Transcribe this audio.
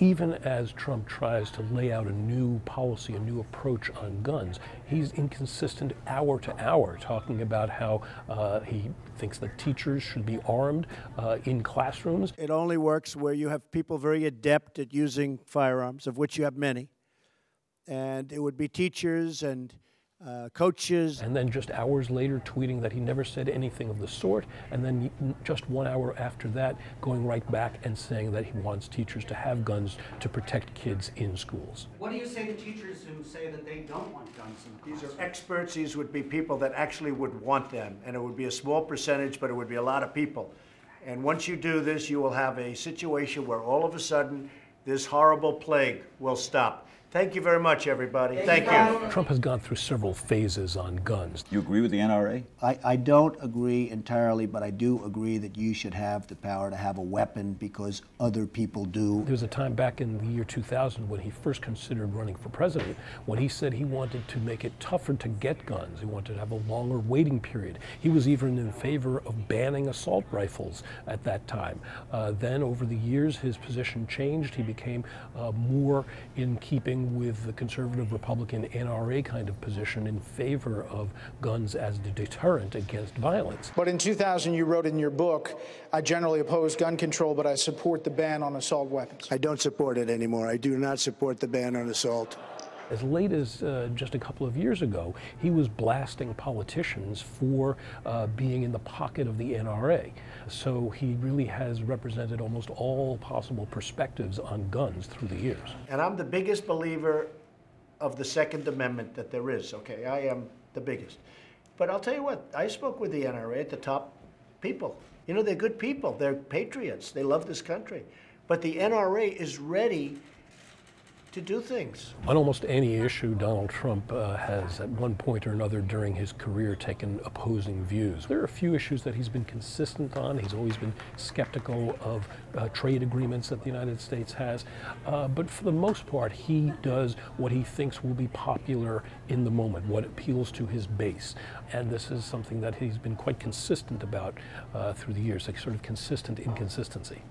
even as Trump tries to lay out a new policy, a new approach on guns, he's inconsistent hour to hour, talking about how he thinks that teachers should be armed in classrooms. It only works where you have people very adept at using firearms, of which you have many. And it would be teachers and coaches. And then just hours later tweeting that he never said anything of the sort, and then just 1 hour after that going right back and saying that he wants teachers to have guns to protect kids in schools. What do you say to teachers who say that they don't want guns in the classroom? These are experts. These would be people that actually would want them, and it would be a small percentage, but it would be a lot of people. And once you do this, you will have a situation where all of a sudden this horrible plague will stop. Thank you very much, everybody. Thank you. Trump has gone through several phases on guns. You agree with the NRA? I don't agree entirely, but I do agree that you should have the power to have a weapon because other people do. There was a time back in the year 2000 when he first considered running for president, when he said he wanted to make it tougher to get guns. He wanted to have a longer waiting period. He was even in favor of banning assault rifles at that time. Then over the years, his position changed. He became more in keeping with the conservative Republican NRA kind of position in favor of guns as the deterrent against violence. But in 2000, you wrote in your book, I generally oppose gun control, but I support the ban on assault weapons. I don't support it anymore. I do not support the ban on assault. As late as just a couple of years ago, he was blasting politicians for being in the pocket of the NRA. So he really has represented almost all possible perspectives on guns through the years. And I'm the biggest believer of the Second Amendment that there is, okay? I am the biggest. But I'll tell you what, I spoke with the NRA, the top people. You know, they're good people. They're patriots. They love this country. But the NRA is ready to do things. On almost any issue, Donald Trump has at one point or another during his career taken opposing views. There are a few issues that he's been consistent on. He's always been skeptical of trade agreements that the United States has. But for the most part, he does what he thinks will be popular in the moment, what appeals to his base. And this is something that he's been quite consistent about through the years, like sort of consistent inconsistency.